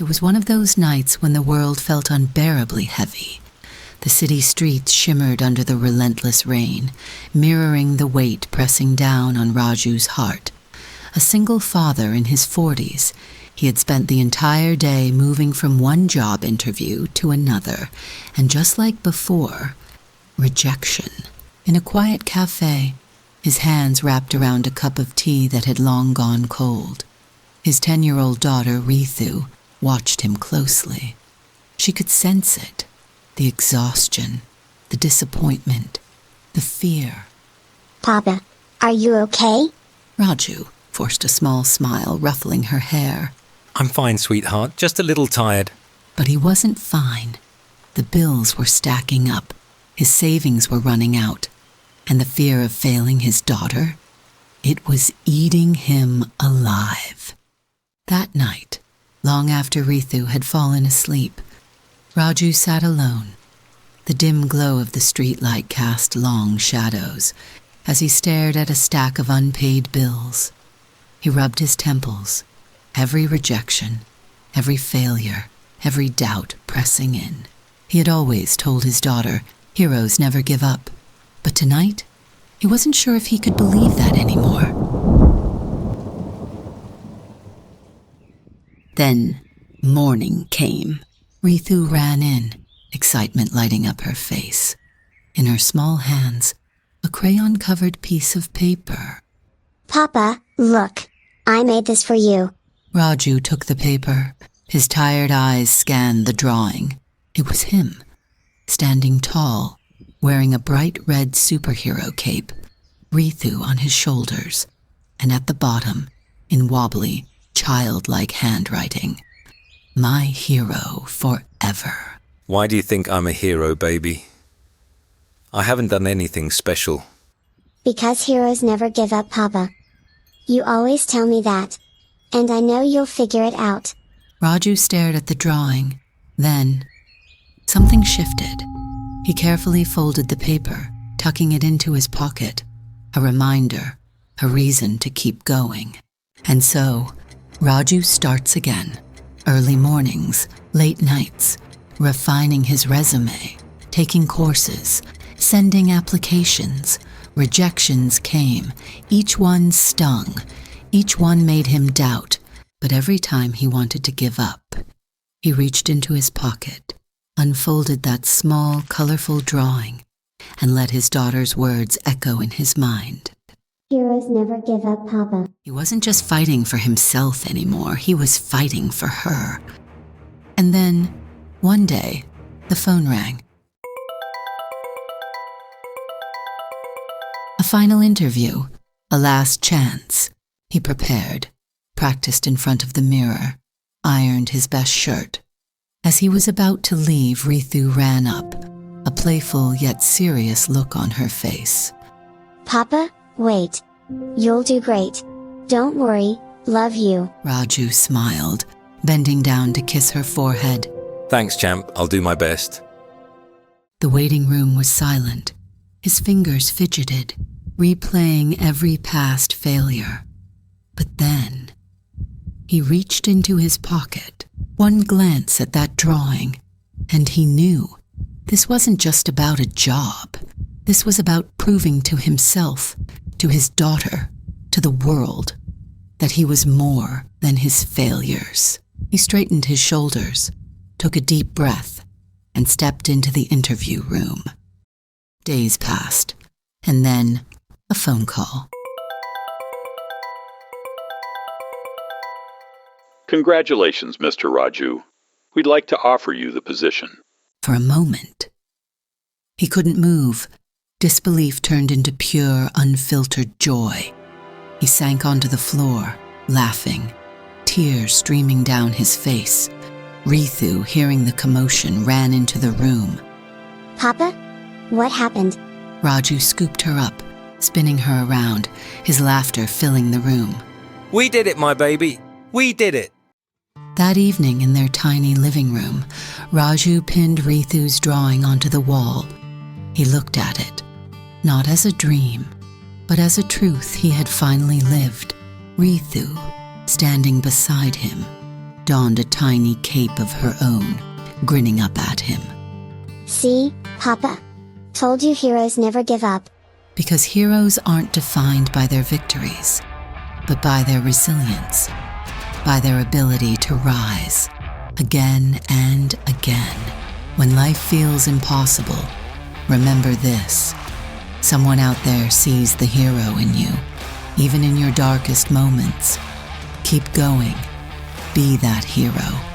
It was one of those nights when the world felt unbearably heavy. The city streets shimmered under the relentless rain, mirroring the weight pressing down on Raju's heart. A single father in his 40s, he had spent the entire day moving from one job interview to another, and just like before, rejection. In a quiet cafe, his hands wrapped around a cup of tea that had long gone cold. His 10-year-old daughter, Ritu, watched him closely. She could sense it, the exhaustion, the disappointment, the fear. Papa, are you okay? Raju forced a small smile, ruffling her hair. I'm fine, sweetheart, just a little tired. But he wasn't fine. The bills were stacking up, his savings were running out, and the fear of failing his daughter, it was eating him alive. That night, long after Ritu had fallen asleep, Raju sat alone. The dim glow of the streetlight cast long shadows as he stared at a stack of unpaid bills. He rubbed his temples, every rejection, every failure, every doubt pressing in. He had always told his daughter, heroes never give up. But tonight, he wasn't sure if he could believe that anymore. Then, morning came. Ritu ran in, excitement lighting up her face. In her small hands, a crayon-covered piece of paper. Papa, look. I made this for you. Raju took the paper. His tired eyes scanned the drawing. It was him, standing tall, wearing a bright red superhero cape, Ritu on his shoulders, and at the bottom, in wobbly, childlike handwriting, "My hero forever." Why do you think I'm a hero, baby? I haven't done anything special. Because heroes never give up, Papa. You always tell me that. And I know you'll figure it out. Raju stared at the drawing. Then, something shifted. He carefully folded the paper, tucking it into his pocket. A reminder, a reason to keep going. And so, Raju starts again. Early mornings, late nights, refining his resume, taking courses, sending applications. Rejections came. Each one stung. Each one made him doubt. But every time he wanted to give up, he reached into his pocket, unfolded that small, colorful drawing, and let his daughter's words echo in his mind. Heroes never give up, Papa. He wasn't just fighting for himself anymore, he was fighting for her. And then, one day, the phone rang. A final interview, a last chance. He prepared, practiced in front of the mirror, ironed his best shirt. As he was about to leave, Ritu ran up, a playful yet serious look on her face. Papa, wait. You'll do great. Don't worry, love you. Raju smiled, bending down to kiss her forehead. Thanks, champ. I'll do my best. The waiting room was silent. His fingers fidgeted, replaying every past failure. But then, he reached into his pocket, one glance at that drawing, and he knew this wasn't just about a job. This was about proving to himself, to his daughter, to the world, that he was more than his failures. He straightened his shoulders, took a deep breath, and stepped into the interview room. Days passed, and then a phone call. Congratulations, Mr. Raju. We'd like to offer you the position. For a moment, he couldn't move. Disbelief turned into pure, unfiltered joy. He sank onto the floor, laughing, tears streaming down his face. Ritu, hearing the commotion, ran into the room. Papa, what happened? Raju scooped her up, spinning her around, his laughter filling the room. We did it, my baby. We did it. That evening in their tiny living room, Raju pinned Ritu's drawing onto the wall. He looked at it, not as a dream, but as a truth he had finally lived. Ritu, standing beside him, donned a tiny cape of her own, grinning up at him. See, Papa? Told you heroes never give up. Because heroes aren't defined by their victories, but by their resilience, by their ability to rise, again and again. When life feels impossible, remember this. Someone out there sees the hero in you, even in your darkest moments. Keep going. Be that hero.